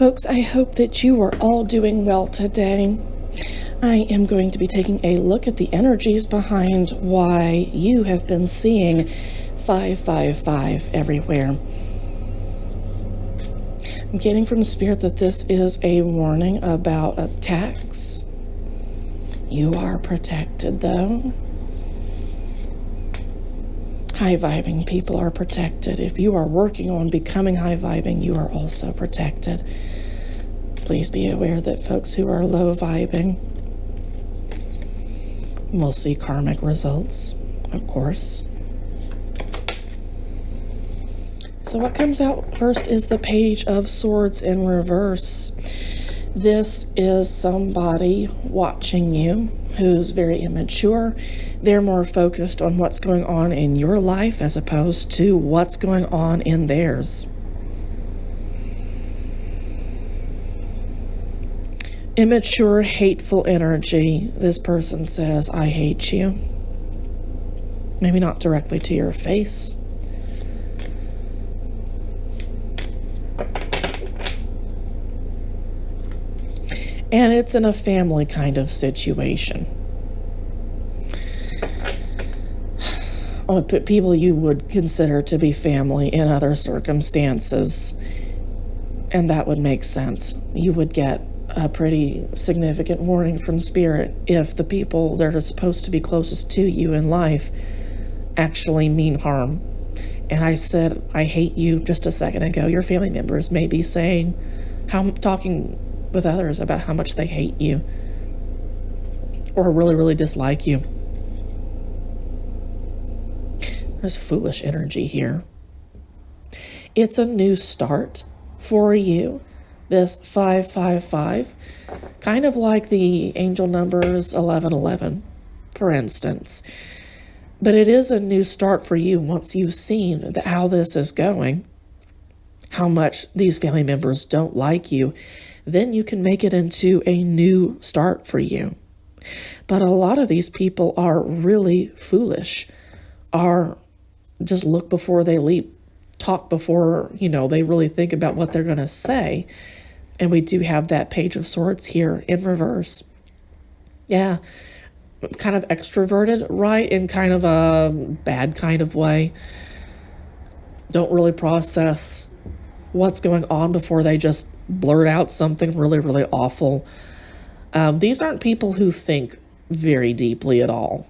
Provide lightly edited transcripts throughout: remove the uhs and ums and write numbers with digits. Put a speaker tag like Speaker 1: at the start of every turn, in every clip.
Speaker 1: Folks, I hope that you are all doing well today. I am going to be taking a look at the energies behind why you have been seeing 555 everywhere. I'm getting from the Spirit that this is a warning about attacks. You are protected, though. High-vibing people are protected. If you are working on becoming high-vibing, you are also protected. Please be aware that folks who are low-vibing will see karmic results, of course. So what comes out first is the Page of Swords in reverse. This is somebody watching you who's very immature. They're more focused on what's going on in your life as opposed to what's going on in theirs. Immature, hateful energy. This person says, I hate you. Maybe not directly to your face. And it's in a family kind of situation. People you would consider to be family in other circumstances. And that would make sense. You would get a pretty significant warning from Spirit if the people that are supposed to be closest to you in life actually mean harm. And I said, I hate you just a second ago. Your family members may be saying, talking with others about how much they hate you or really, really dislike you. There's foolish energy here. It's a new start for you. This 555, kind of like the angel numbers 1111, for instance. But it is a new start for you once you've seen how this is going, how much these family members don't like you. Then you can make it into a new start for you. But a lot of these people are really foolish, are just look before they leap, talk before, they really think about what they're going to say. And we do have that Page of Swords here in reverse. Yeah, kind of extroverted, right? In kind of a bad kind of way. Don't really process what's going on before they just blurt out something really, really awful. These aren't people who think very deeply at all.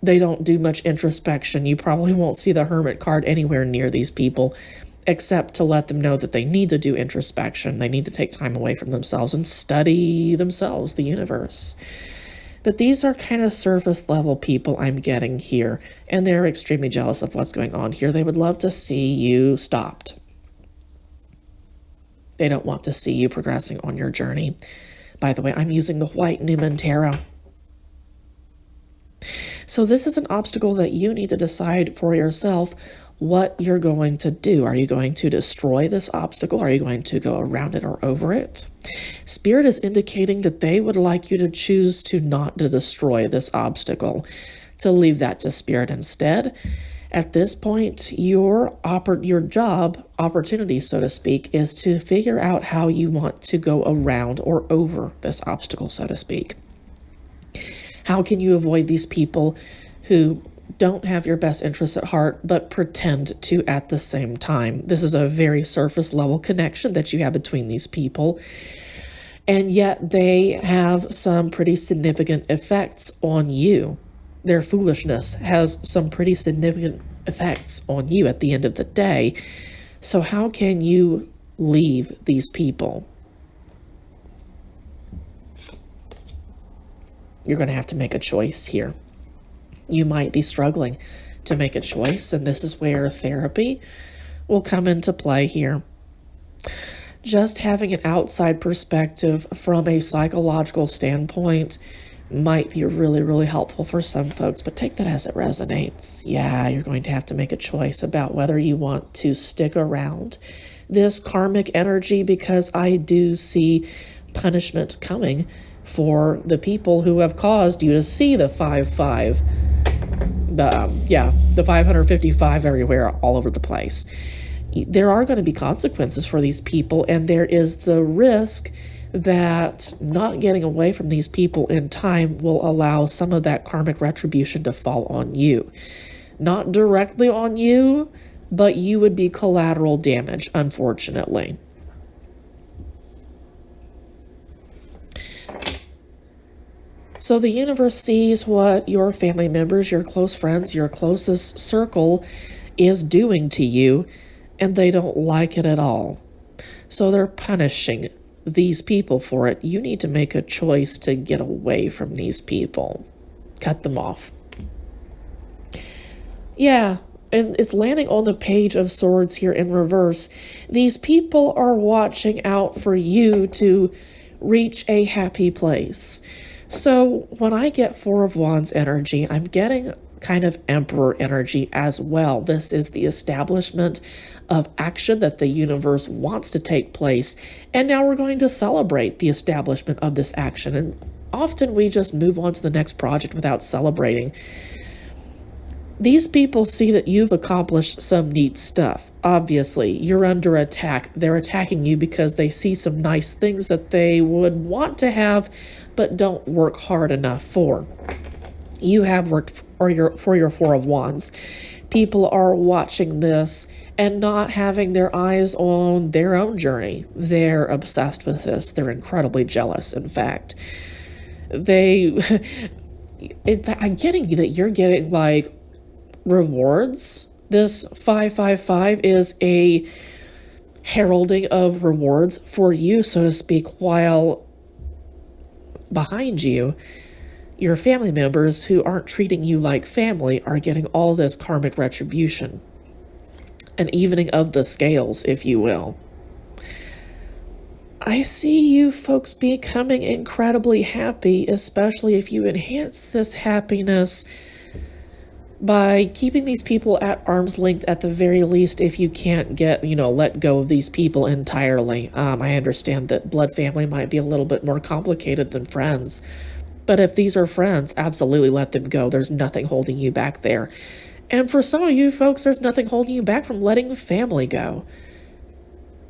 Speaker 1: They don't do much introspection. You probably won't see the Hermit card anywhere near these people, except to let them know that they need to do introspection. They need to take time away from themselves and study themselves, the universe. But these are kind of surface level people I'm getting here, and they're extremely jealous of what's going on here. They would love to see you stopped. They don't want to see you progressing on your journey. By the way, I'm using the White Newman Tarot. So this is an obstacle that you need to decide for yourself what you're going to do. Are you going to destroy this obstacle? Are you going to go around it or over it? Spirit is indicating that they would like you to choose to not to destroy this obstacle, to leave that to Spirit instead. At this point, your job opportunity, so to speak, is to figure out how you want to go around or over this obstacle, so to speak. How can you avoid these people who don't have your best interests at heart, but pretend to at the same time? This is a very surface level connection that you have between these people. And yet they have some pretty significant effects on you. Their foolishness has some pretty significant effects on you at the end of the day. So how can you leave these people? You're going to have to make a choice here. You might be struggling to make a choice, and this is where therapy will come into play here. Just having an outside perspective from a psychological standpoint might be really, really helpful for some folks, but take that as it resonates. Yeah, you're going to have to make a choice about whether you want to stick around this karmic energy, because I do see punishment coming for the people who have caused you to see the 5-5, the 555 everywhere, all over the place. there are going to be consequences for these people, and there is the risk that not getting away from these people in time will allow some of that karmic retribution to fall on you. Not directly on you, but you would be collateral damage, unfortunately. So the universe sees what your family members, your close friends, your closest circle is doing to you, and they don't like it at all. So they're punishing these people for it. You need to make a choice to get away from these people. Cut them off. Yeah, and it's landing on the Page of Swords here in reverse. These people are watching out for you to reach a happy place. So when I get Four of Wands energy, I'm getting kind of Emperor energy as well. This is the establishment of action that the universe wants to take place. And now we're going to celebrate the establishment of this action. And often we just move on to the next project without celebrating. These people see that you've accomplished some neat stuff. Obviously, you're under attack. They're attacking you because they see some nice things that they would want to have, but don't work hard enough for. You have worked for your Four of Wands. People are watching this and not having their eyes on their own journey. They're obsessed with this. They're incredibly jealous, in fact. I'm getting that you're getting like rewards. This 555 is a heralding of rewards for you, so to speak, while behind you, your family members who aren't treating you like family are getting all this karmic retribution. An evening of the scales, if you will. I see you folks becoming incredibly happy, especially if you enhance this happiness by keeping these people at arm's length at the very least. If you can't let go of these people entirely. I understand that blood family might be a little bit more complicated than friends. But if these are friends, absolutely let them go. There's nothing holding you back there. And for some of you folks, there's nothing holding you back from letting family go.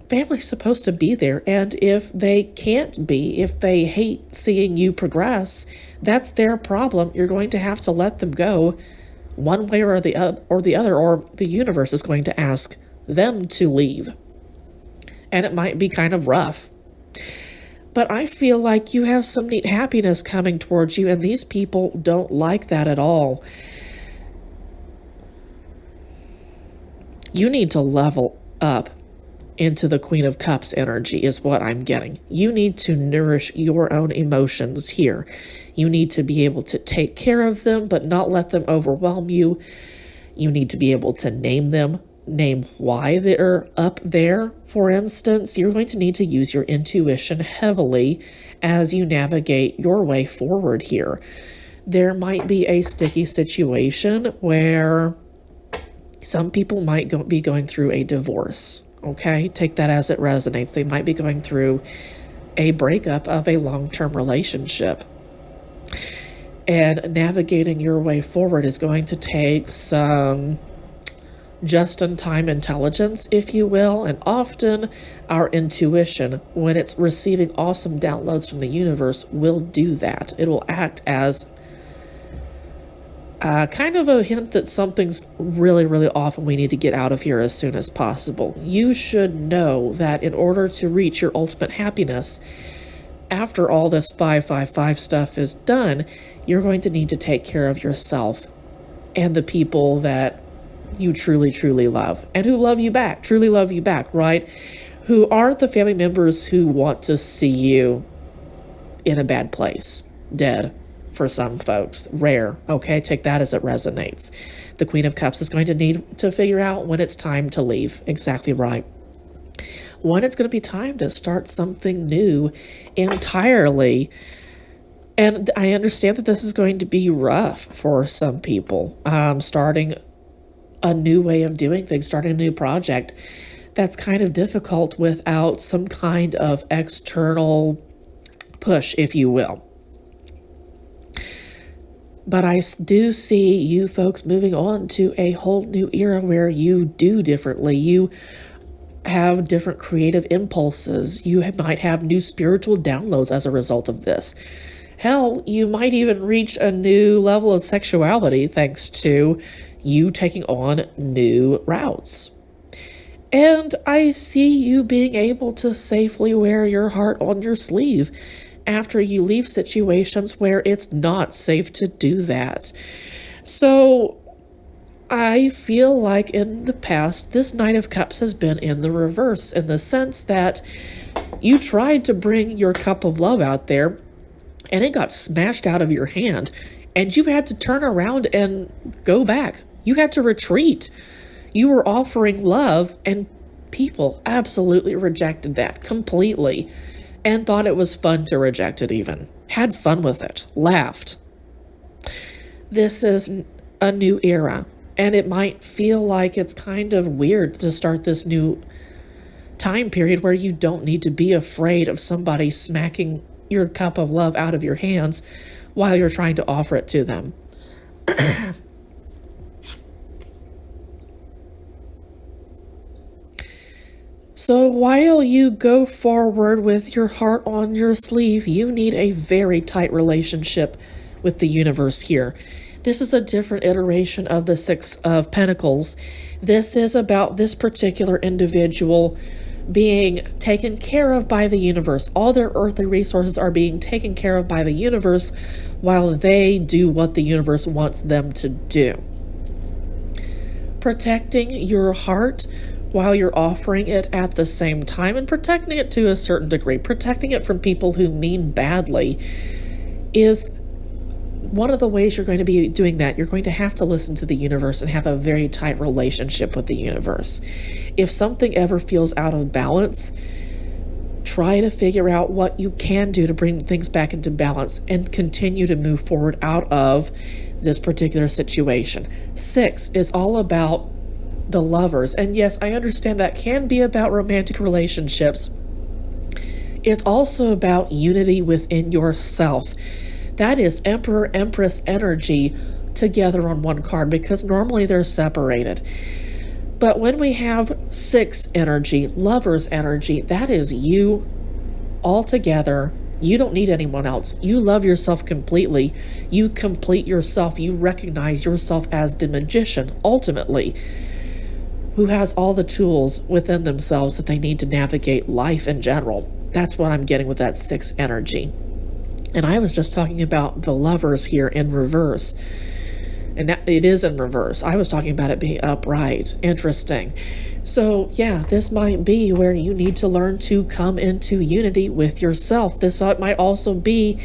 Speaker 1: Family's supposed to be there, and if they can't be, if they hate seeing you progress, that's their problem. You're going to have to let them go one way or the other, or the universe is going to ask them to leave. And it might be kind of rough. But I feel like you have some neat happiness coming towards you, and these people don't like that at all. You need to level up into the Queen of Cups energy is what I'm getting. You need to nourish your own emotions here. You need to be able to take care of them, but not let them overwhelm you. You need to be able to name them, name why they're up there. For instance, you're going to need to use your intuition heavily as you navigate your way forward here. There might be a sticky situation where some people might be going through a divorce. Okay, take that as it resonates. They might be going through a breakup of a long-term relationship. And navigating your way forward is going to take some just-in-time intelligence, if you will, and often our intuition, when it's receiving awesome downloads from the universe, will do that. It will act as kind of a hint that something's really, really off and we need to get out of here as soon as possible. You should know that in order to reach your ultimate happiness, after all this 555 stuff is done, you're going to need to take care of yourself and the people that you truly, truly love and who love you back, truly love you back, right? Who aren't the family members who want to see you in a bad place, dead. For some folks, rare. Okay, take that as it resonates. The Queen of Cups is going to need to figure out when it's time to leave. Exactly right. When it's going to be time to start something new entirely. And I understand that this is going to be rough for some people. Starting a new way of doing things, starting a new project. That's kind of difficult without some kind of external push, if you will. But I do see you folks moving on to a whole new era where you do differently. You have different creative impulses. You might have new spiritual downloads as a result of this. Hell, you might even reach a new level of sexuality thanks to you taking on new routes. And I see you being able to safely wear your heart on your sleeve after you leave situations where it's not safe to do that. So I feel like in the past, this Knight of Cups has been in the reverse, in the sense that you tried to bring your cup of love out there and it got smashed out of your hand, and you had to turn around and go back. You had to retreat. You were offering love, and people absolutely rejected that completely and thought it was fun to reject it even. Had fun with it. Laughed. This is a new era, and it might feel like it's kind of weird to start this new time period where you don't need to be afraid of somebody smacking your cup of love out of your hands while you're trying to offer it to them. So while you go forward with your heart on your sleeve, you need a very tight relationship with the universe here. This is a different iteration of the Six of Pentacles. This is about this particular individual being taken care of by the universe. All their earthly resources are being taken care of by the universe while they do what the universe wants them to do. Protecting your heart while you're offering it at the same time, and protecting it to a certain degree, protecting it from people who mean badly, is one of the ways you're going to be doing that. You're going to have to listen to the universe and have a very tight relationship with the universe. If something ever feels out of balance, try to figure out what you can do to bring things back into balance and continue to move forward out of this particular situation. 6 is all about the lovers. And yes, I understand that can be about romantic relationships. It's also about unity within yourself. That is Emperor, Empress energy together on one card, because normally they're separated. But when we have 6 energy, lovers energy, that is you all together. You don't need anyone else. You love yourself completely. You complete yourself. You recognize yourself as the magician, ultimately, who has all the tools within themselves that they need to navigate life in general. That's what I'm getting with that 6 energy. And I was just talking about the lovers here in reverse. And it is in reverse. I was talking about it being upright. Interesting. So yeah, this might be where you need to learn to come into unity with yourself. This might also be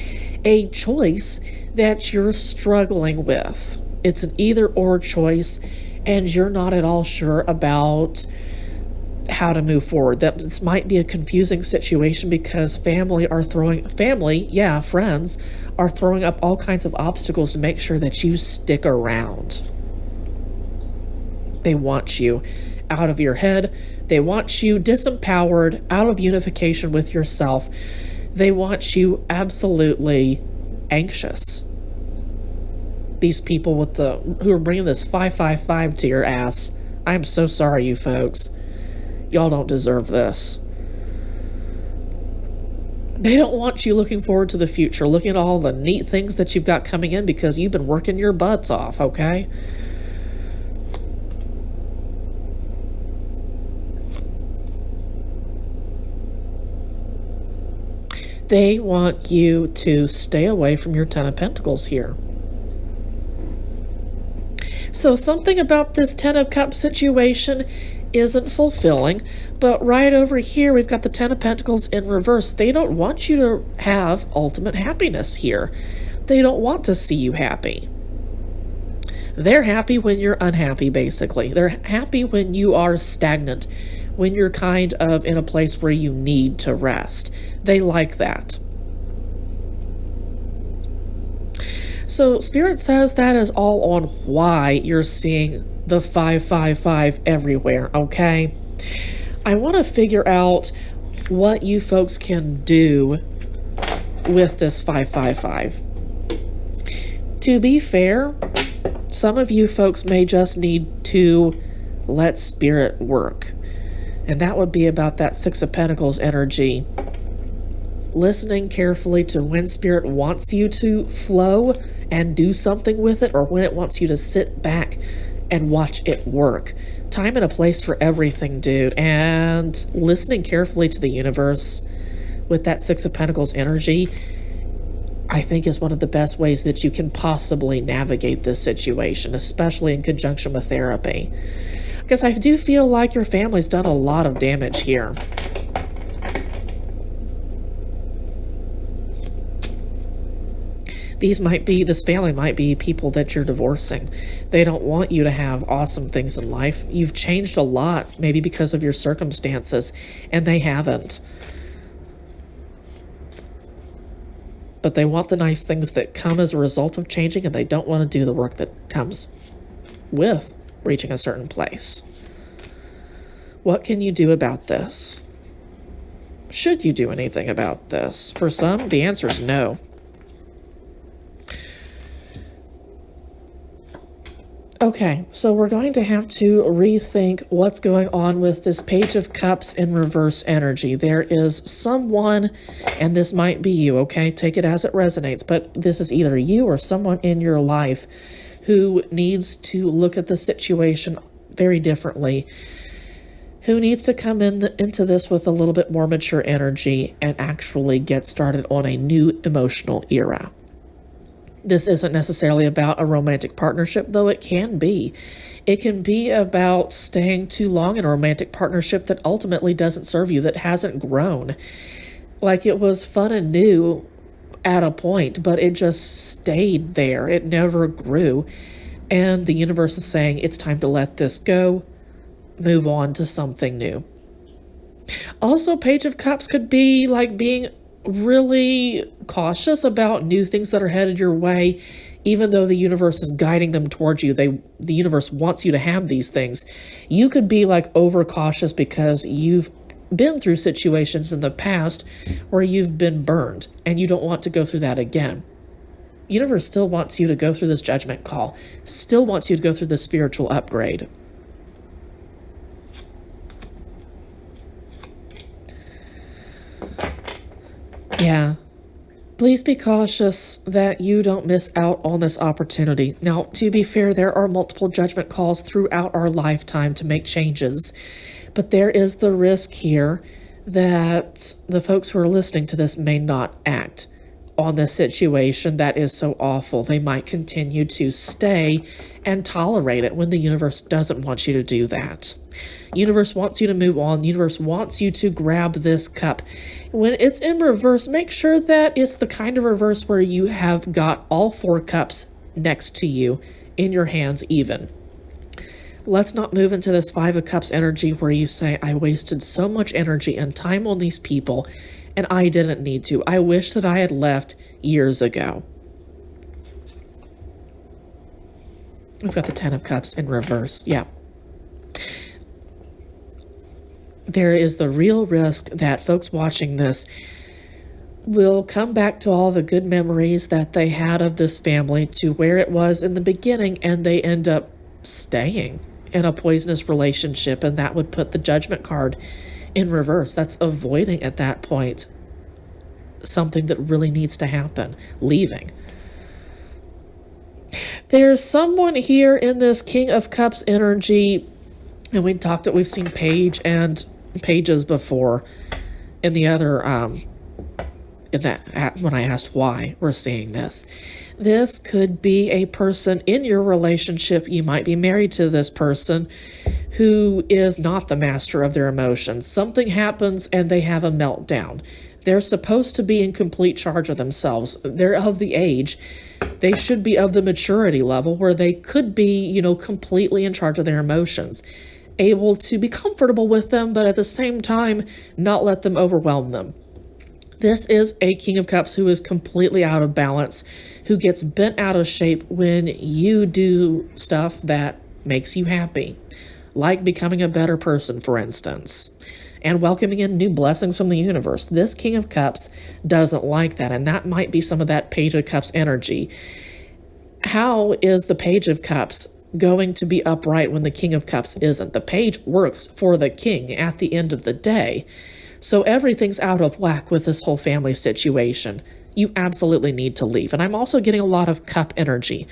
Speaker 1: a choice that you're struggling with. It's an either or choice, and you're not at all sure about how to move forward. That this might be a confusing situation because friends are throwing up all kinds of obstacles to make sure that you stick around. They want you out of your head. They want you disempowered, out of unification with yourself. They want you absolutely anxious. These people who are bringing this 555 to your ass. I'm so sorry, you folks. Y'all don't deserve this. They don't want you looking forward to the future, looking at all the neat things that you've got coming in because you've been working your butts off, okay? They want you to stay away from your 10 of Pentacles here. So something about this 10 of Cups situation isn't fulfilling, but right over here we've got the 10 of Pentacles in reverse. They don't want you to have ultimate happiness here. They don't want to see you happy. They're happy when you're unhappy, basically. They're happy when you are stagnant, when you're kind of in a place where you need to rest. They like that. So Spirit says that is all on why you're seeing the 555 everywhere, okay? I want to figure out what you folks can do with this 555. To be fair, some of you folks may just need to let Spirit work And that would be about that Six of Pentacles energy. Listening carefully to when Spirit wants you to flow and do something with it, or when it wants you to sit back and watch it work. Time and a place for everything, dude. And listening carefully to the universe with that Six of Pentacles energy, I think, is one of the best ways that you can possibly navigate this situation, especially in conjunction with therapy. Because I do feel like your family's done a lot of damage here. This family might be people that you're divorcing. They don't want you to have awesome things in life. You've changed a lot, maybe because of your circumstances, and they haven't. But they want the nice things that come as a result of changing, and they don't want to do the work that comes with reaching a certain place. What can you do about this? Should you do anything about this? For some, the answer is no. Okay, so we're going to have to rethink what's going on with this Page of Cups in reverse energy. There is someone, and this might be you, okay? Take it as it resonates, but this is either you or someone in your life who needs to look at the situation very differently, who needs to come into this with a little bit more mature energy and actually get started on a new emotional era. This isn't necessarily about a romantic partnership, though it can be. It can be about staying too long in a romantic partnership that ultimately doesn't serve you, that hasn't grown. Like, it was fun and new at a point, but it just stayed there. It never grew. And the universe is saying it's time to let this go, move on to something new. Also, Page of Cups could be like being really cautious about new things that are headed your way, even though the universe is guiding them towards you. The universe wants you to have these things. You could be like overcautious because you've been through situations in the past where you've been burned and you don't want to go through that again. Universe still wants you to go through this judgment call, still wants you to go through this spiritual upgrade. Yeah. Please be cautious that you don't miss out on this opportunity. Now, to be fair, there are multiple judgment calls throughout our lifetime to make changes, but there is the risk here that the folks who are listening to this may not act on this situation that is so awful. They might continue to stay and tolerate it when the universe doesn't want you to do that. Universe wants you to move on. Universe wants you to grab this cup. When it's in reverse, make sure that it's the kind of reverse where you have got all four cups next to you in your hands even. Let's not move into this Five of Cups energy where you say, I wasted so much energy and time on these people and I didn't need to. I wish that I had left years ago. We've got the Ten of Cups in reverse. Yeah. There is the real risk that folks watching this will come back to all the good memories that they had of this family, to where it was in the beginning, and they end up staying in a poisonous relationship, and that would put the Judgment card in reverse. That's avoiding at that point something that really needs to happen, leaving. There's someone here in this King of Cups energy, and we've seen Page and Pages before in the other when I asked why we're seeing this. This could be a person in your relationship. You might be married to this person who is not the master of their emotions. Something happens and they have a meltdown. They're supposed to be in complete charge of themselves. They're of the age. They should be of the maturity level where they could be, completely in charge of their emotions, able to be comfortable with them, but at the same time, not let them overwhelm them. This is a King of Cups who is completely out of balance, who gets bent out of shape when you do stuff that makes you happy, like becoming a better person, for instance, and welcoming in new blessings from the universe. This King of Cups doesn't like that, and that might be some of that Page of Cups energy. How is the Page of Cups going to be upright when the King of Cups isn't. The Page works for the King at the end of the day. So everything's out of whack with this whole family situation. You absolutely need to leave. And I'm also getting a lot of cup energy.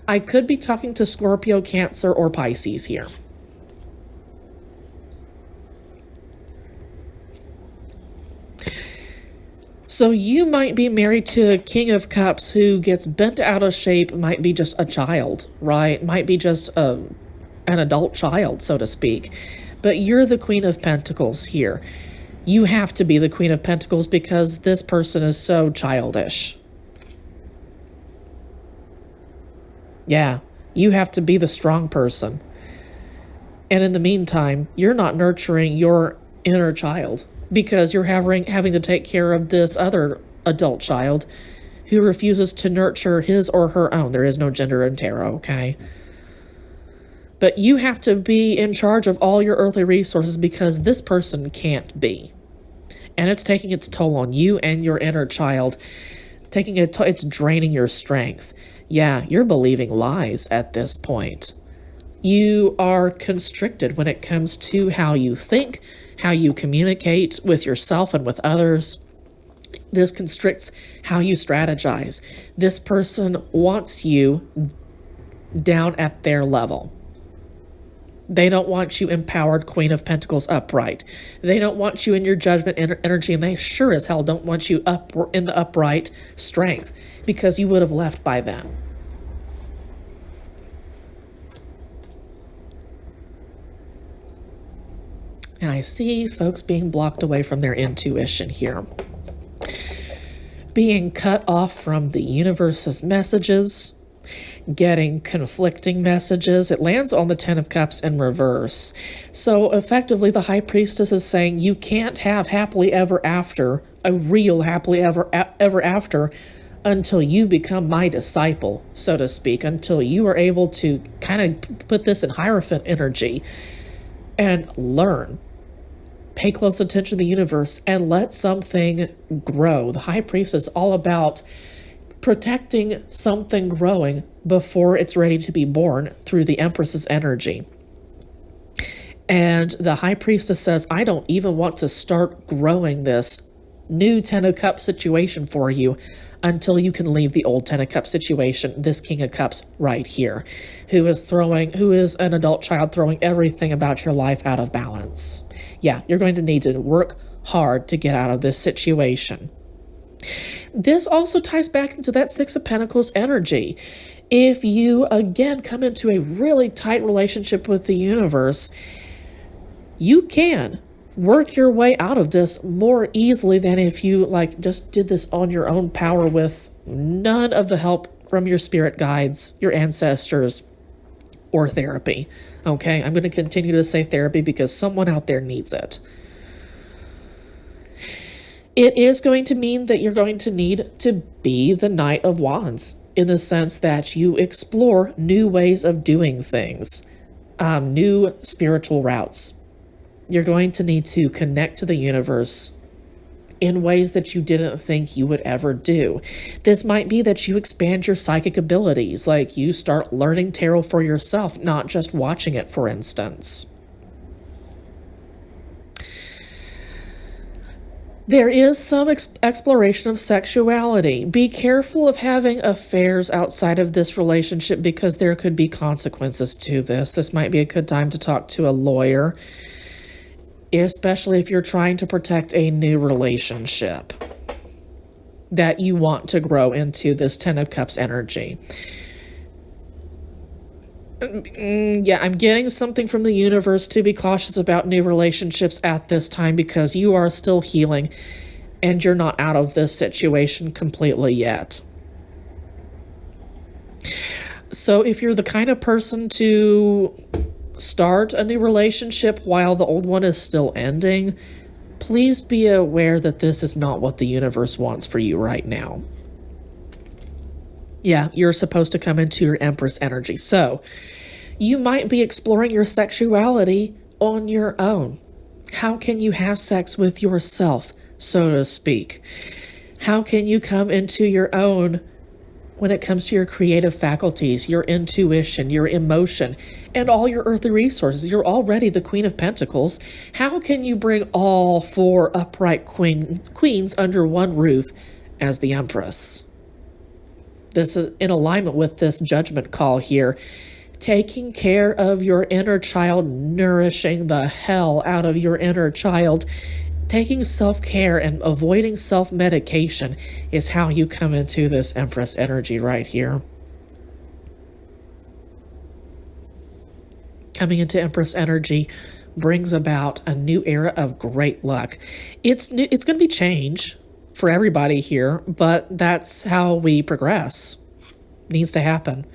Speaker 1: I could be talking to Scorpio, Cancer, or Pisces here. So you might be married to a King of Cups who gets bent out of shape, might be just a child, right? Might be just an adult child, so to speak. But you're the Queen of Pentacles here. You have to be the Queen of Pentacles because this person is so childish. Yeah, you have to be the strong person. And in the meantime, you're not nurturing your inner child because you're having to take care of this other adult child who refuses to nurture his or her own. There is no gender in tarot, okay? But you have to be in charge of all your earthly resources because this person can't be. And it's taking its toll on you and your inner child. It's draining your strength. Yeah, you're believing lies at this point. You are constricted when it comes to how you think, how you communicate with yourself and with others. This constricts how you strategize. This person wants you down at their level. They don't want you empowered, Queen of Pentacles, upright. They don't want you in your judgment energy, and they sure as hell don't want you up in the upright strength because you would have left by then. And I see folks being blocked away from their intuition here. Being cut off from the universe's messages, getting conflicting messages. It lands on the Ten of Cups in reverse. So effectively, the High Priestess is saying you can't have happily ever after, a real happily ever after, until you become my disciple, so to speak, until you are able to kind of put this in Hierophant energy and learn. Pay close attention to the universe and let something grow. The High Priestess is all about protecting something growing before it's ready to be born through the Empress's energy. And the High Priestess says, I don't even want to start growing this new Ten of Cups situation for you until you can leave the old Ten of Cups situation, this King of Cups right here, who is an adult child throwing everything about your life out of balance. Yeah, you're going to need to work hard to get out of this situation. This also ties back into that Six of Pentacles energy. If you, again, come into a really tight relationship with the universe, you can work your way out of this more easily than if you just did this on your own power with none of the help from your spirit guides, your ancestors, or therapy. Okay, I'm going to continue to say therapy because someone out there needs it. It is going to mean that you're going to need to be the Knight of Wands in the sense that you explore new ways of doing things, new spiritual routes. You're going to need to connect to the universe in ways that you didn't think you would ever do. This might be that you expand your psychic abilities, like you start learning tarot for yourself, not just watching it, for instance. There is some exploration of sexuality. Be careful of having affairs outside of this relationship because there could be consequences to this. This might be a good time to talk to a lawyer, especially if you're trying to protect a new relationship that you want to grow into this Ten of Cups energy. Yeah, I'm getting something from the universe to be cautious about new relationships at this time because you are still healing and you're not out of this situation completely yet. So if you're the kind of person to start a new relationship while the old one is still ending, please be aware that this is not what the universe wants for you right now. Yeah, you're supposed to come into your Empress energy. So you might be exploring your sexuality on your own. How can you have sex with yourself, so to speak? How can you come into your own when it comes to your creative faculties, your intuition, your emotion, and all your earthly resources. You're already the Queen of Pentacles. How can you bring all four upright queens under one roof as the Empress? This is in alignment with this judgment call here. Taking care of your inner child, nourishing the hell out of your inner child, taking self-care and avoiding self-medication is how you come into this Empress energy right here. Coming into Empress energy brings about a new era of great luck. It's new, it's going to be change for everybody here, but that's how we progress. Needs to happen.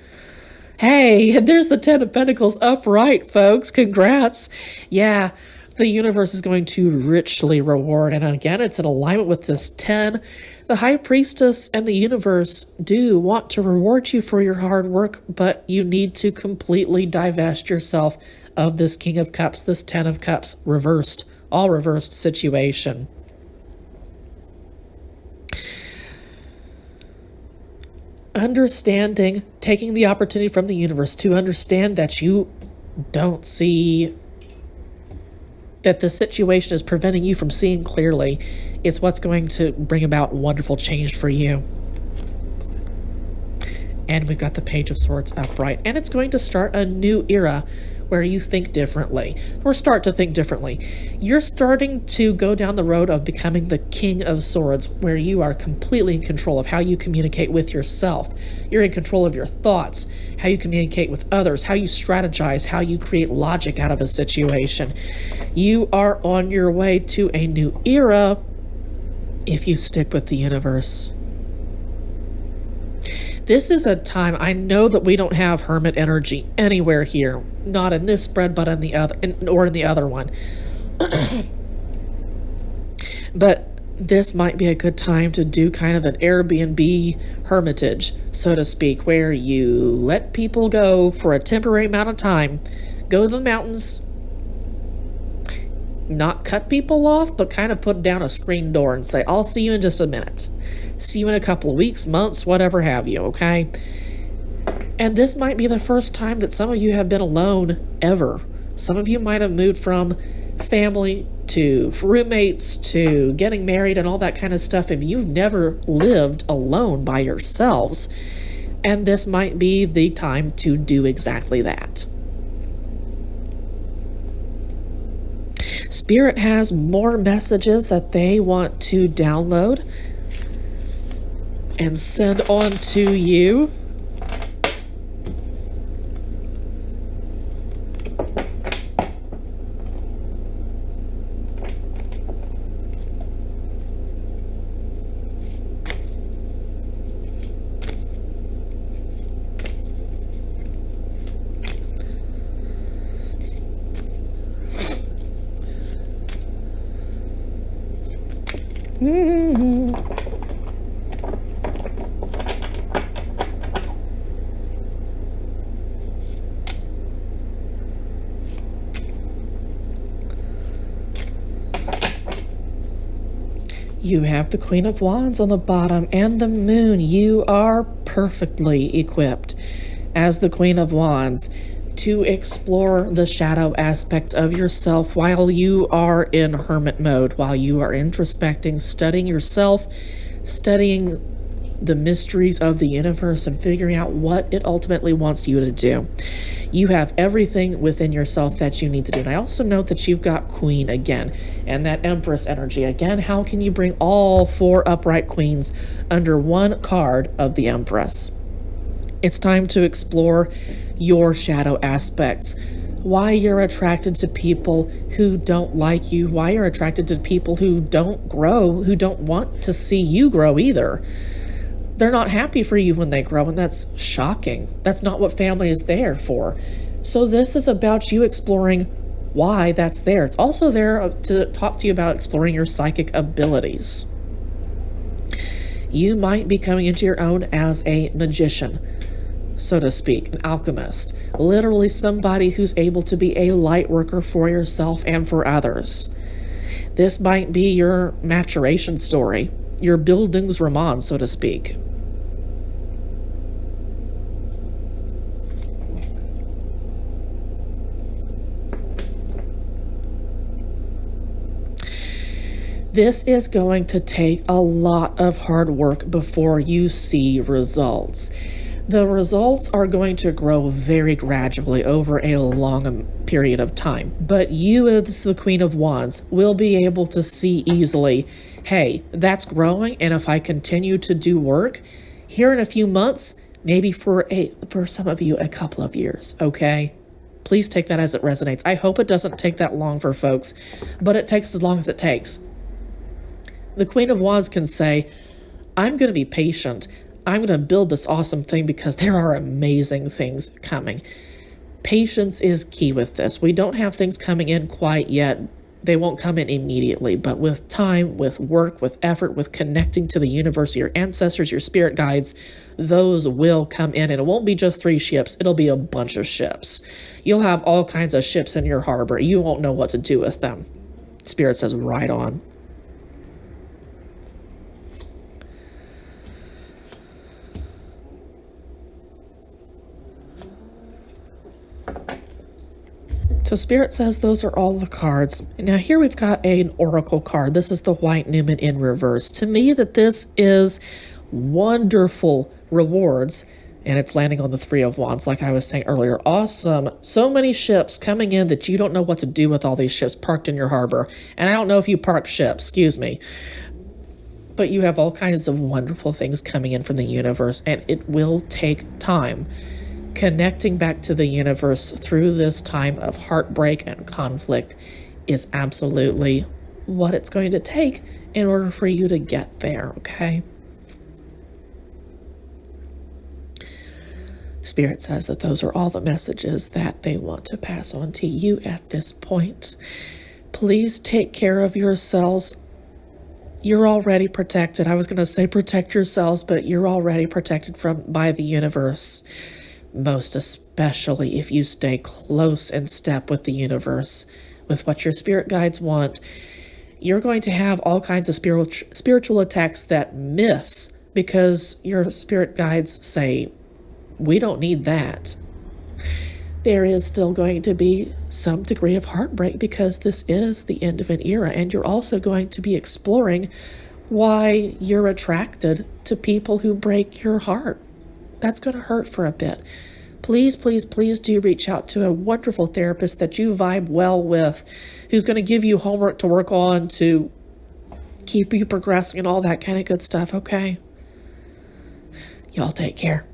Speaker 1: Hey, there's the 10 of Pentacles upright, folks. Congrats. Yeah, the universe is going to richly reward. And again, it's in alignment with this 10. The High Priestess and the universe do want to reward you for your hard work, but you need to completely divest yourself of this King of Cups, this 10 of Cups reversed, all reversed situation. Understanding, taking the opportunity from the universe to understand that you don't see, that the situation is preventing you from seeing clearly, is what's going to bring about wonderful change for you. And we've got the Page of Swords upright, and it's going to start a new era where you think differently, or start to think differently. You're starting to go down the road of becoming the King of Swords, where you are completely in control of how you communicate with yourself. You're in control of your thoughts, how you communicate with others, how you strategize, how you create logic out of a situation. You are on your way to a new era if you stick with the universe. This is a time, I know that we don't have Hermit energy anywhere here. Not in this spread, but in the other, or in the other one. But this might be a good time to do kind of an Airbnb hermitage, so to speak, where you let people go for a temporary amount of time, go to the mountains, not cut people off, but kind of put down a screen door and say, I'll see you in just a minute. See you in a couple of weeks, months, whatever have you, okay? And this might be the first time that some of you have been alone ever. Some of you might have moved from family to roommates to getting married and all that kind of stuff if you've never lived alone by yourselves. And this might be the time to do exactly that. Spirit has more messages that they want to download and send on to you. You have the Queen of Wands on the bottom and the Moon. You are perfectly equipped as the Queen of Wands to explore the shadow aspects of yourself while you are in hermit mode, while you are introspecting, studying yourself, studying the mysteries of the universe and figuring out what it ultimately wants you to do. You have everything within yourself that you need to do. And I also note that you've got Queen again and that Empress energy again. How can you bring all four upright queens under one card of the Empress? It's time to explore your shadow aspects. Why you're attracted to people who don't like you. Why you're attracted to people who don't grow, who don't want to see you grow either. They're not happy for you when they grow, and that's shocking. That's not what family is there for. So this is about you exploring why that's there. It's also there to talk to you about exploring your psychic abilities. You might be coming into your own as a magician, so to speak, an alchemist. Literally somebody who's able to be a light worker for yourself and for others. This might be your maturation story, your Bildungsroman, so to speak. This is going to take a lot of hard work before you see results. The results are going to grow very gradually over a long period of time. But you, as the Queen of Wands, will be able to see easily, hey, that's growing, and if I continue to do work, here in a few months, maybe for some of you, a couple of years, okay? Please take that as it resonates. I hope it doesn't take that long for folks, but it takes as long as it takes. The Queen of Wands can say, I'm going to be patient. I'm going to build this awesome thing because there are amazing things coming. Patience is key with this. We don't have things coming in quite yet. They won't come in immediately, but with time, with work, with effort, with connecting to the universe, your ancestors, your spirit guides, those will come in. And it won't be just 3 ships. It'll be a bunch of ships. You'll have all kinds of ships in your harbor. You won't know what to do with them. Spirit says, right on. So Spirit says those are all the cards. Now here we've got an oracle card. This is the White Newman in reverse. To me, that this is wonderful rewards, and it's landing on the 3 of Wands, like I was saying earlier. Awesome. So many ships coming in that you don't know what to do with all these ships parked in your harbor. And I don't know if you park ships, excuse me. But you have all kinds of wonderful things coming in from the universe, and it will take time. Connecting back to the universe through this time of heartbreak and conflict is absolutely what it's going to take in order for you to get there, okay? Spirit says that those are all the messages that they want to pass on to you at this point. Please take care of yourselves. You're already protected. I was going to say protect yourselves, but you're already protected by the universe. Most especially if you stay close in step with the universe, with what your spirit guides want. You're going to have all kinds of spiritual attacks that miss because your spirit guides say, we don't need that. There is still going to be some degree of heartbreak because this is the end of an era, and you're also going to be exploring why you're attracted to people who break your heart. That's going to hurt for a bit. Please, please, please do reach out to a wonderful therapist that you vibe well with, who's going to give you homework to work on to keep you progressing and all that kind of good stuff, okay? Y'all take care.